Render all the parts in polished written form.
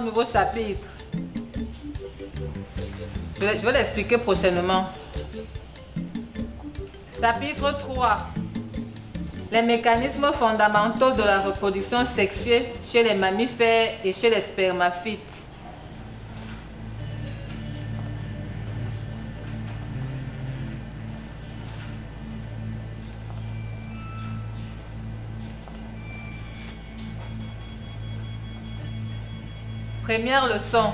nouveau chapitre. Je vais l'expliquer prochainement. Chapitre 3. Les mécanismes fondamentaux de la reproduction sexuée chez les mammifères et chez les spermaphites. Première leçon.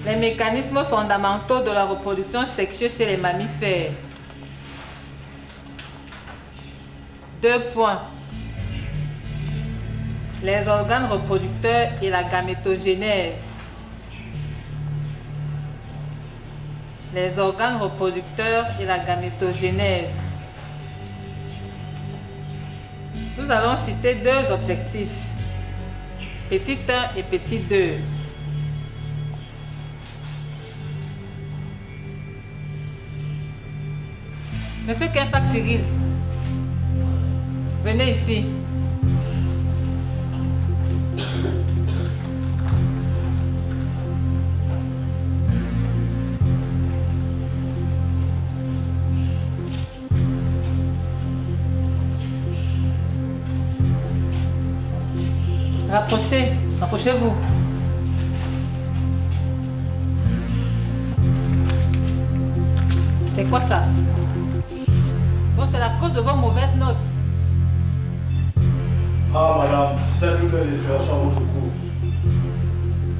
Les mécanismes fondamentaux de la reproduction sexuée chez les mammifères. 2 points. Les organes reproducteurs et la gamétogénèse. Les organes reproducteurs et la gamétogénèse. Nous allons citer 2 objectifs. Petit 1 et petit 2. Monsieur Kempak Cyril, venez ici. Rapprochez-vous. C'est quoi ça? Donc c'est la cause de vos mauvaises notes. Ah madame, c'est une nouvelle respiration à votre cours.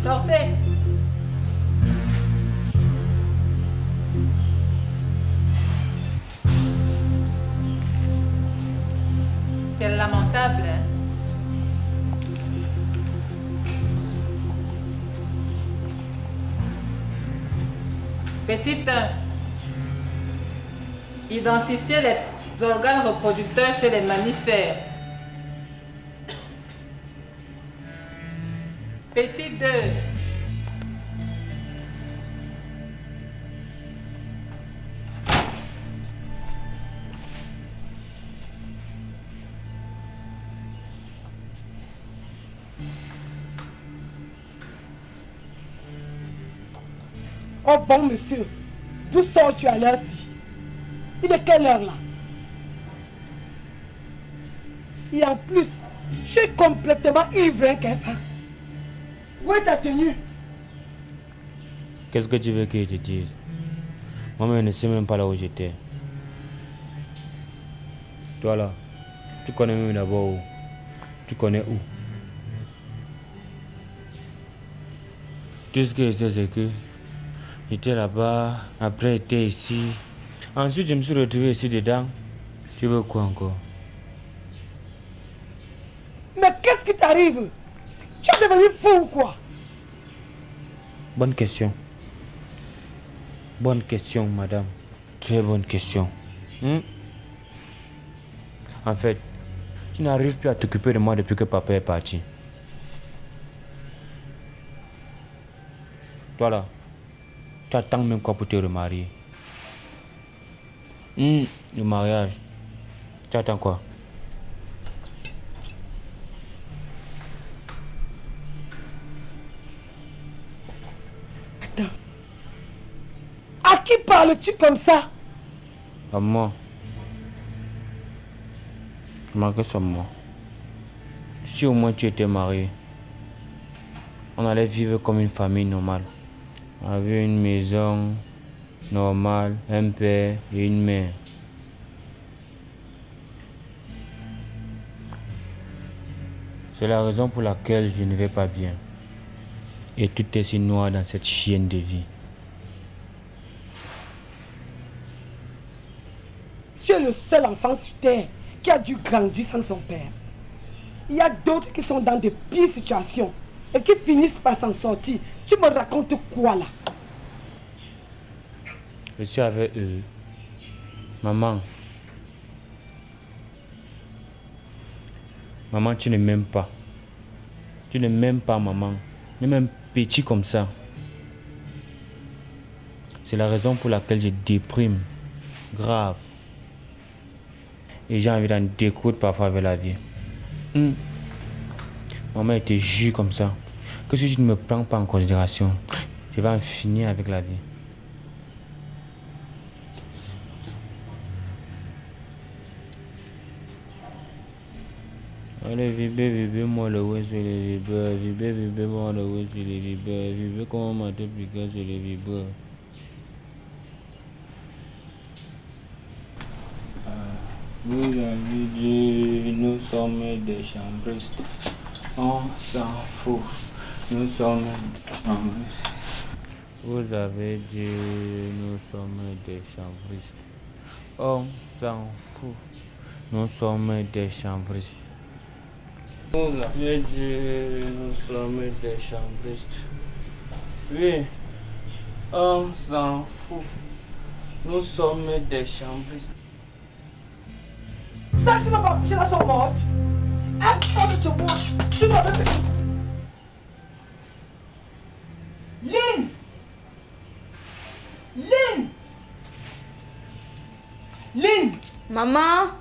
Sortez. C'est lamentable, hein? Petit 1. Identifier les organes reproducteurs chez les mammifères. Petit 2. Oh bon monsieur, d'où sors-tu à l'heure-ci? Il est quelle heure là? Et en plus, je suis complètement ivre, hein, Kefa. Où est ta tenue? Qu'est-ce que tu veux que je te dise? Moi-même, je ne sais même pas là où j'étais. Toi là, tu connais même d'abord où? Tu connais où? Tout ce que je sais, c'est que j'étais là-bas, après j'étais ici. Ensuite, je me suis retrouvé ici dedans. Tu veux quoi encore? Mais qu'est-ce qui t'arrive? Tu es devenu fou ou quoi? Bonne question. Bonne question, madame. Très bonne question. En fait, tu n'arrives plus à t'occuper de moi depuis que papa est parti. Toi là, tu attends même quoi pour te remarier? Le mariage. Tu attends quoi? Attends. À qui parles-tu comme ça? À moi. Remarque sur moi. Si au moins tu étais marié, on allait vivre comme une famille normale. On avait une maison normale, un père et une mère. C'est la raison pour laquelle je ne vais pas bien. Et tout est si noir dans cette chienne de vie. Tu es le seul enfant sur terre qui a dû grandir sans son père. Il y a d'autres qui sont dans de pires situations et qui finissent par s'en sortir. Tu me racontes quoi là? Je suis avec eux. Maman. Maman, tu ne m'aimes pas. Tu ne m'aimes pas, maman. Même un petit comme ça. C'est la raison pour laquelle je déprime. Grave. Et j'ai envie d'en découdre parfois avec la vie. Maman, elle te jure comme ça que si tu ne me prends pas en considération, je vais en finir avec la vie. Allez, vibez, moi le ouais sur les vibreurs. Vibez, moi le ouais sur les vibreurs. Vibez comment m'a dépliqué sur les vibreurs. Vous avez dit, nous sommes des chambristes. On s'en fout. Nous sommes des chambristes. Vous avez dit, nous sommes des chambristes. On s'en fout. Nous sommes des chambristes. Vous avez dit, nous sommes des chambristes. Oui, on s'en fout. Nous sommes des chambristes. Ça, tu vas pas coucher dans son morte. Est-ce que tu vois? Tu vas me faire. Lynn! Lynn! Lynn! Maman,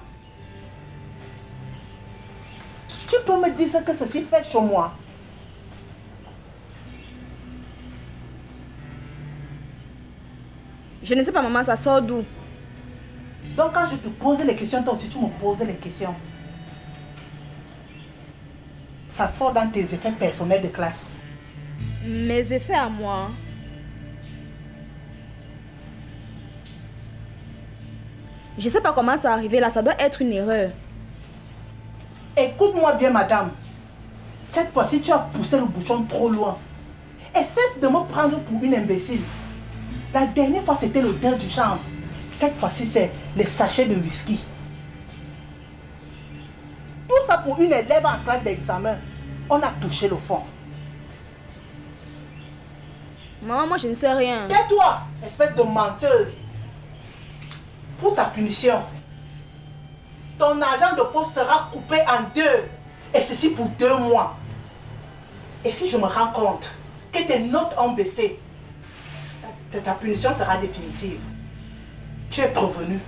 Tu peux me dire ce que ceci fait chez moi? je ne sais pas maman, ça sort d'où? Donc quand je te posais les questions, toi aussi tu me posais les questions. Ça sort dans tes effets personnels de classe. Mes effets à moi. Je sais pas comment ça arrivé là, ça doit être une erreur. Écoute-moi bien, madame. Cette fois-ci, tu as poussé le bouchon trop loin. Et cesse de me prendre pour une imbécile. La dernière fois, c'était l'odeur du chambre. Cette fois-ci, c'est les sachets de whisky. Tout ça pour une élève en classe d'examen. On a touché le fond. Maman, moi je ne sais rien. Tais-toi, espèce de menteuse. Pour ta punition, ton argent de poste sera coupé en deux. Et ceci pour 2 mois. Et si je me rends compte que tes notes ont baissé, ta punition sera définitive. Tu es prévenu.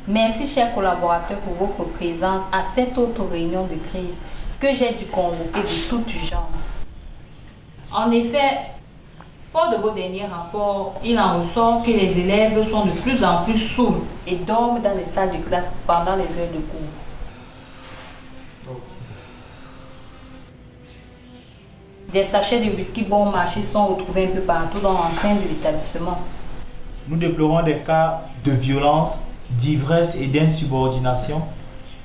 Merci, chers collaborateurs, pour votre présence à cette autre réunion de crise que j'ai dû convoquer de toute urgence. En effet, fort de vos derniers rapports, il en ressort que les élèves sont de plus en plus saouls et dorment dans les salles de classe pendant les heures de cours. Des sachets de whisky bon marché sont retrouvés un peu partout dans l'enceinte de l'établissement. Nous déplorons des cas de violence, d'ivresse et d'insubordination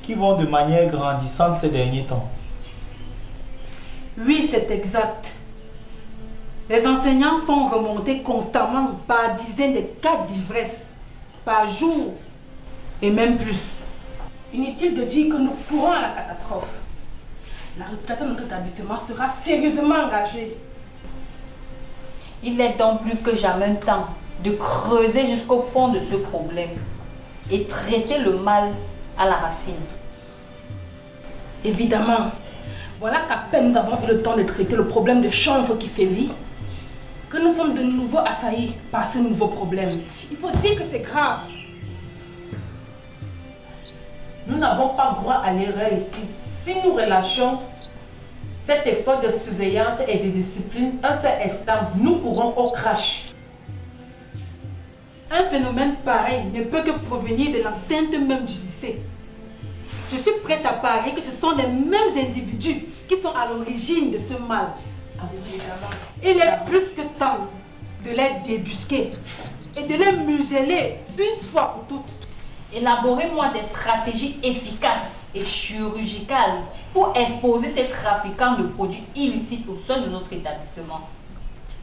qui vont de manière grandissante ces derniers temps. Oui, c'est exact. Les enseignants font remonter constamment par dizaines de cas d'ivresse par jour et même plus. Inutile de dire que nous courons à la catastrophe. La réputation de notre établissement sera sérieusement engagée. Il est donc plus que jamais temps de creuser jusqu'au fond de ce problème et traiter le mal à la racine. Évidemment, voilà qu'à peine nous avons eu le temps de traiter le problème de chanvre qui sévit, que nous sommes de nouveau assaillis par ce nouveau problème. Il faut dire que c'est grave. Nous n'avons pas droit à l'erreur ici. Si nous relâchons cet effort de surveillance et de discipline un seul instant, nous courons au crash. Un phénomène pareil ne peut que provenir de l'enceinte même du lycée. Je suis prête à parier que ce sont les mêmes individus qui sont à l'origine de ce mal. Il est plus que temps de les débusquer et de les museler une fois pour toutes. Élaborez-moi des stratégies efficaces et chirurgicales pour exposer ces trafiquants de produits illicites au sein de notre établissement.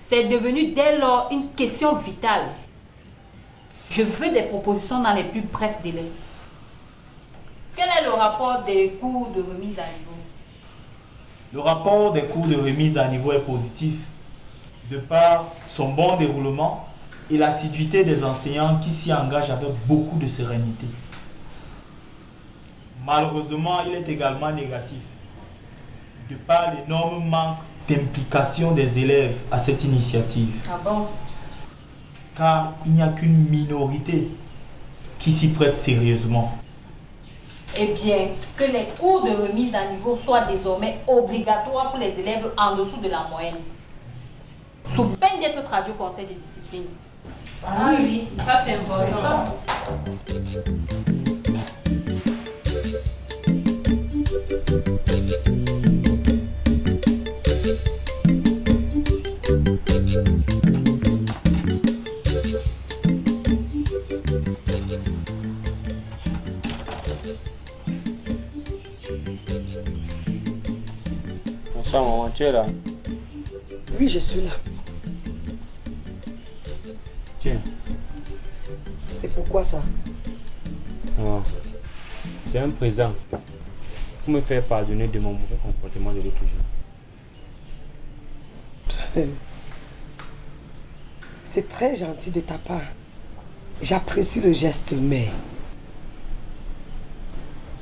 C'est devenu dès lors une question vitale. Je veux des propositions dans les plus brefs délais. Quel est le rapport des cours de remise à niveau? Le rapport des cours de remise à niveau est positif. De par son bon déroulement, et l'assiduité des enseignants qui s'y engagent avec beaucoup de sérénité. Malheureusement, il est également négatif, de par l'énorme manque d'implication des élèves à cette initiative. Ah bon? Car il n'y a qu'une minorité qui s'y prête sérieusement. Eh bien, que les cours de remise à niveau soient désormais obligatoires pour les élèves en dessous de la moyenne, sous peine d'être traduits au conseil de discipline. Ah oui, ça c'est important. Bonsoir, maman, tu es là? Oui, je suis là. Tiens. C'est pourquoi ça? Oh. C'est un présent pour me faire pardonner de mon mauvais comportement de l'autre jour. C'est très gentil de ta part. J'apprécie le geste, mais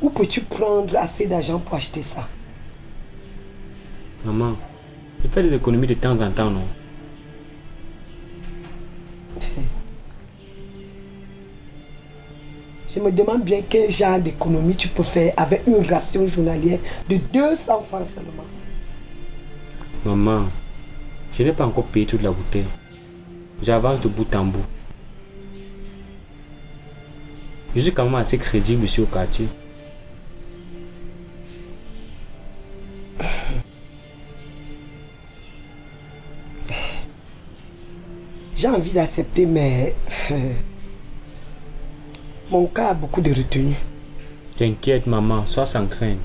où peux-tu prendre assez d'argent pour acheter ça? Maman, il fait des économies de temps en temps, non? Je me demande bien quel genre d'économie tu peux faire avec une ration journalière de 200 francs seulement. Maman, je n'ai pas encore payé toute la bouteille. J'avance de bout en bout. Je suis quand même assez crédible ici au quartier. J'ai envie d'accepter, mais mon cas a beaucoup de retenue. T'inquiète, maman, sois sans crainte.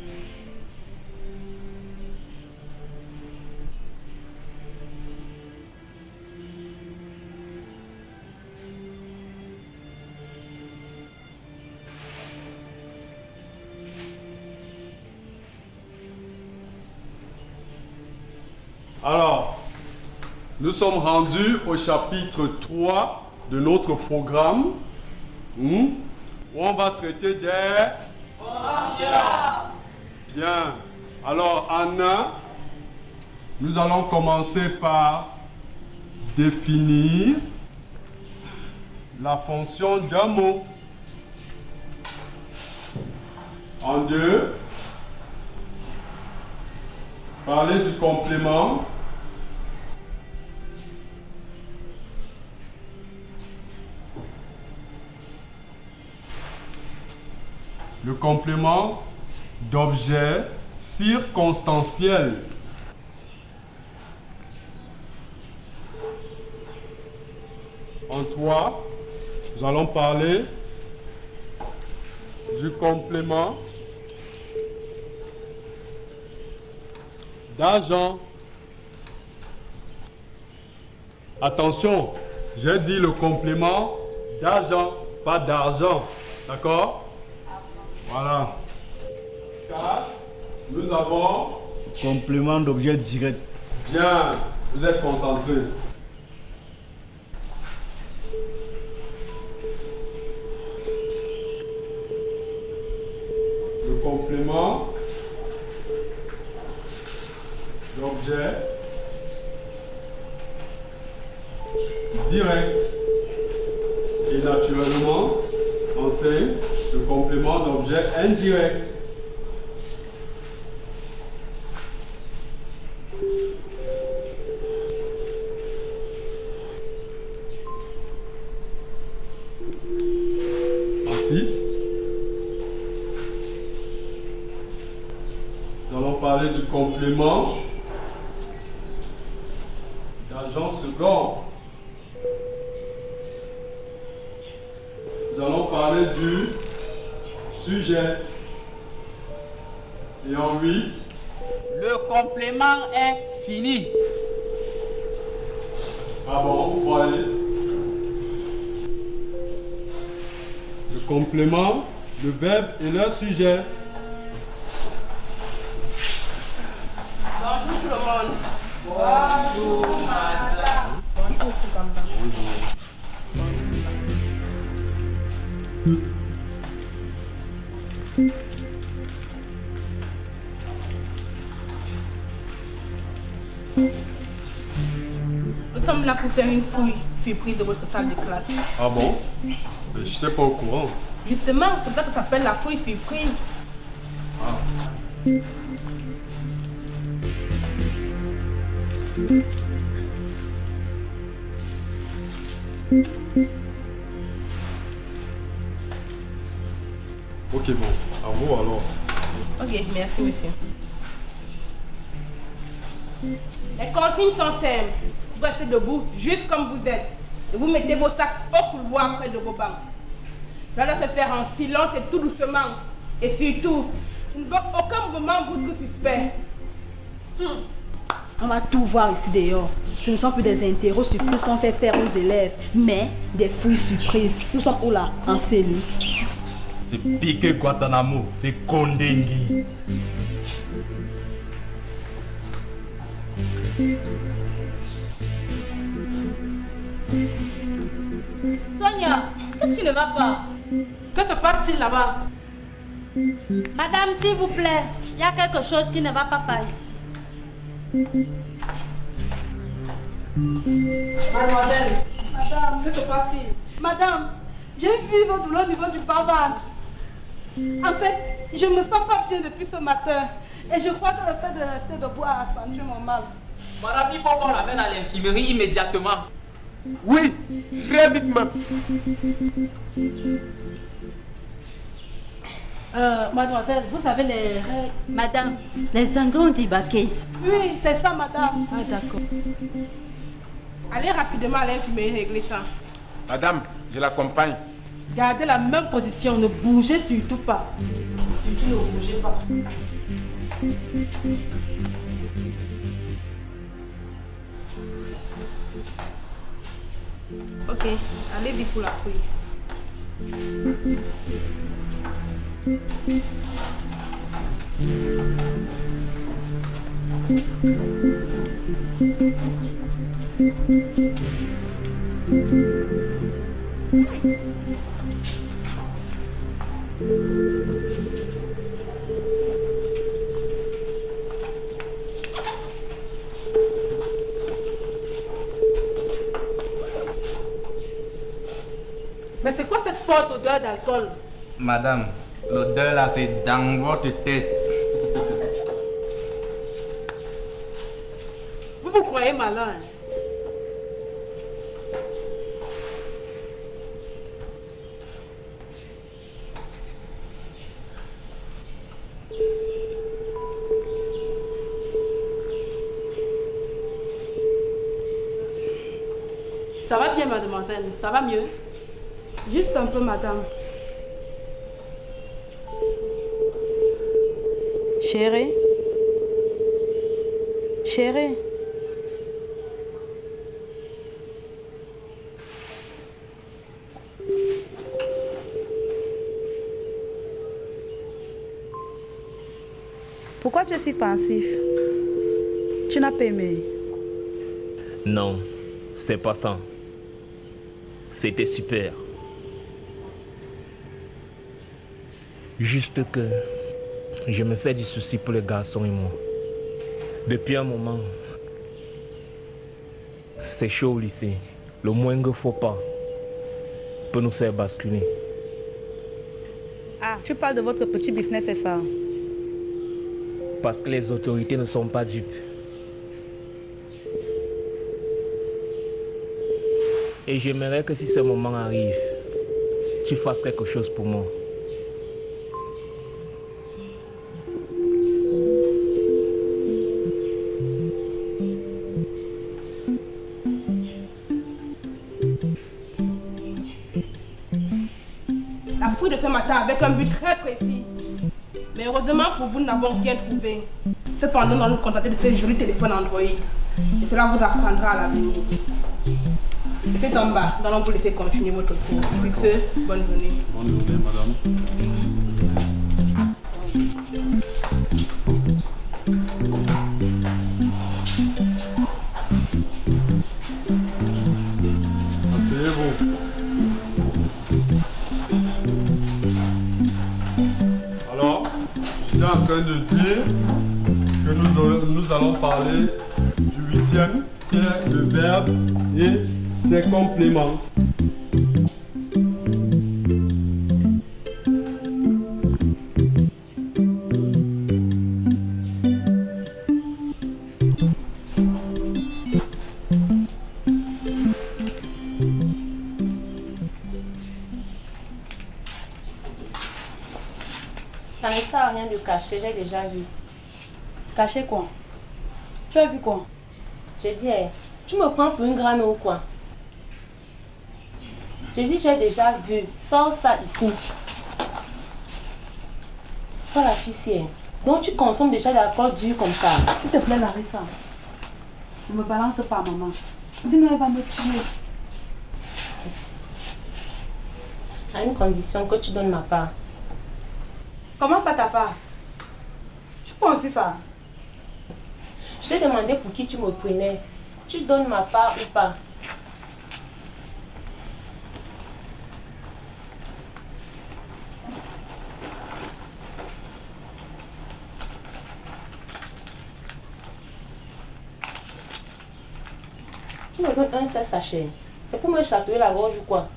Alors, nous sommes rendus au chapitre 3 de notre programme, où on va traiter des fonctions. Bien. Alors, en un, nous allons commencer par définir la fonction d'un mot. En deux, parler du complément. Le complément d'objet circonstanciel. En 3, nous allons parler du complément d'agent. Attention, j'ai dit le complément d'agent, pas d'argent. D'accord? Voilà. 4, nous avons complément d'objet direct. Bien, vous êtes concentrés. Le complément d'objet direct. Et naturellement, enseigne le complément d'objet indirect. En 6, nous allons parler du complément d'agent second. Nous allons parler du sujet. Et en 8, le complément est fini. Ah bon, vous voyez? Le complément, le verbe et le sujet. Bonjour tout le monde. Bonjour madame. Bonjour Fukamba. Bonjour. Nous sommes là pour faire une fouille surprise de votre salle de classe. Ah bon? Je sais pas au courant. Justement, c'est pour ça que ça s'appelle la fouille surprise. Ah. Ok, bon. À vous alors. Ok, merci monsieur. Les consignes sont simples. Vous restez debout, juste comme vous êtes. Et vous mettez vos sacs au couloir près de vos bancs. Cela doit se faire en silence et tout doucement. Et surtout, ne doit aucun moment brusque suspect. On va tout voir ici dehors. Ce ne sont plus des interros surprises qu'on fait faire aux élèves, mais des fouilles surprises. Nous sommes où là? En cellule. C'est piqué Guantanamo, c'est Kondengi. Sonia, qu'est-ce qui ne va pas? Que se passe-t-il là-bas? Madame, s'il vous plaît, il y a quelque chose qui ne va pas par ici. Mademoiselle, madame, que se passe-t-il? Madame, j'ai vu votre douleur au niveau du bas-ventre. En fait, je me sens pas bien depuis ce matin. Et je crois que le fait de rester debout a accentué mon mal. Madame, il faut qu'on l'amène à l'infirmerie immédiatement. Oui, très vite même. Mademoiselle, vous avez les règles? Madame, les sanglants ont débarqué. Oui, c'est ça, madame. Ah, d'accord. Allez rapidement à l'infirmerie régler ça. Madame, je l'accompagne. Gardez la même position, ne bougez surtout pas. Surtout ne bougez pas. Ok, allez vite pour la fouille. Mais c'est quoi cette forte odeur d'alcool? Madame, l'odeur là, c'est dans votre tête. Vous vous croyez malin? Ça va bien, mademoiselle? Ça va mieux? Juste un peu, madame. Chérie? Chérie? Pourquoi tu es si pensif? Tu n'as pas aimé? Non, c'est pas ça. C'était super. Juste que je me fais du souci pour les garçons et moi. Depuis un moment, c'est chaud au lycée. Le moindre faux pas peut nous faire basculer. Ah, tu parles de votre petit business, c'est ça? Parce que les autorités ne sont pas dupes. Et j'aimerais que si ce moment arrive, tu fasses quelque chose pour moi. La fouille de ce matin avec un but très précis. Mais heureusement pour vous, nous n'avons rien trouvé. Cependant, nous allons nous contenter de ce joli téléphone Android. Et cela vous apprendra à l'avenir. Et c'est en bas. Nous allons vous laisser continuer votre cours. Sur ce, bonne journée. Bonne journée, madame. Asseyez-vous. Alors, j'étais en train de dire que nous allons parler du 8e, qui est le verbe et ses compléments. Ça ne sert à rien de cacher, j'ai déjà vu. Cacher quoi? Tu as vu quoi? Je dis, tu me prends pour une grande ou quoi? Je dis, j'ai déjà vu. Sors ça ici. Toi, la fille, donc tu consommes déjà de l'alcool dur comme ça. S'il te plaît, Larissa, ne me balance pas, maman. Sinon, elle va me tuer. À une condition que tu donnes ma part. Comment ça, ta part? Tu penses aussi ça? Je t'ai demandé pour qui tu me prenais. Tu donnes ma part ou pas? Tu me donnes un seul sachet. C'est pour me chatouiller la gorge ou quoi?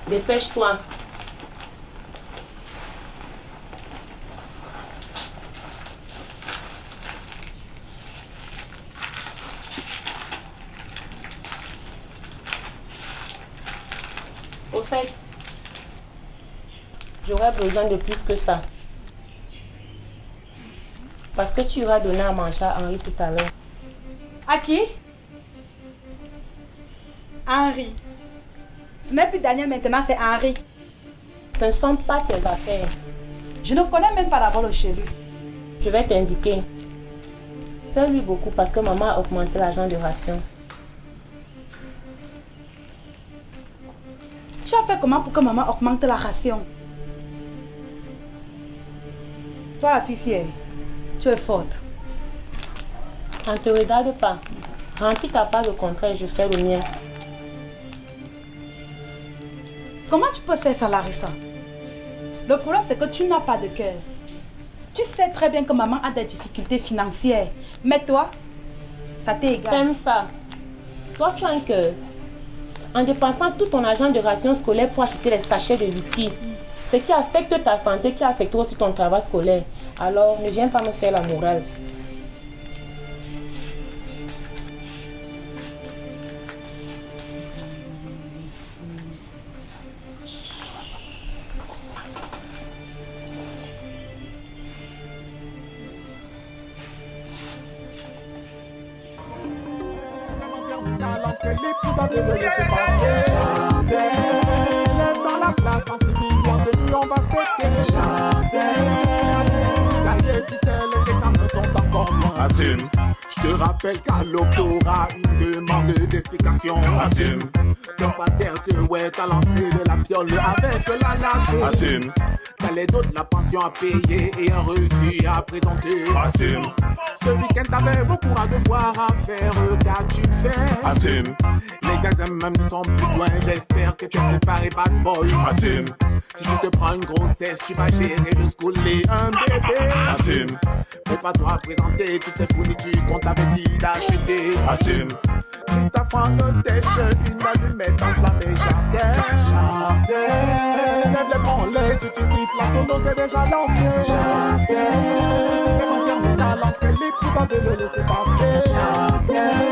Dépêche-toi. Au fait, j'aurais besoin de plus que ça. Parce que tu iras donner à manger à Henri tout à l'heure. À qui? Henri. Ce n'est plus Daniel maintenant, c'est Henri. Ce ne sont pas tes affaires. Je ne connais même pas d'abord le chez lui. Je vais t'indiquer. C'est lui beaucoup parce que maman a augmenté l'argent de ration. Tu as fait comment pour que maman augmente la ration? Toi, la fille, tu es forte. Ça ne te regarde pas. Remplis ta part, le contraire, je fais le mien. Comment tu peux faire ça, Larissa? Le problème, c'est que tu n'as pas de cœur. Tu sais très bien que maman a des difficultés financières. Mais toi, ça t'est égal. T'aimes ça. Toi, tu as un cœur. En dépensant tout ton argent de ration scolaire pour acheter les sachets de whisky, ce qui affecte ta santé, qui affecte aussi ton travail scolaire. Alors, ne viens pas me faire la morale. Dans la place en civil, on va fêter. La diéticelle et les femmes sont encore moins. Assume. Je te rappelle qu'à l'octorat, une demande d'explication. Assume. Ton pater te ouette à l'entrée de la piole avec la latte. Assume. T'as les dots de la pension à payer et un reçu à présenter. Assume. Ce week-end t'avais beaucoup à devoir à faire, qu'as-tu fait? Assume. Les examens ne sont plus loin, j'espère que tu es préparé bad boy. Assume. Si tu te prends une grossesse, tu vas gérer le school et un bébé. Assume. Prépare-toi à présenter toutes tes fournitures qu'on t'avait dit d'acheter. Assume. Christophe en otage, une allumette enflammée, jardin. Lève les branlés, si tu kiffes la solo, c'est déjà lancé. C'est mon terminal, l'entrée libre, tu vas te le laisser passer.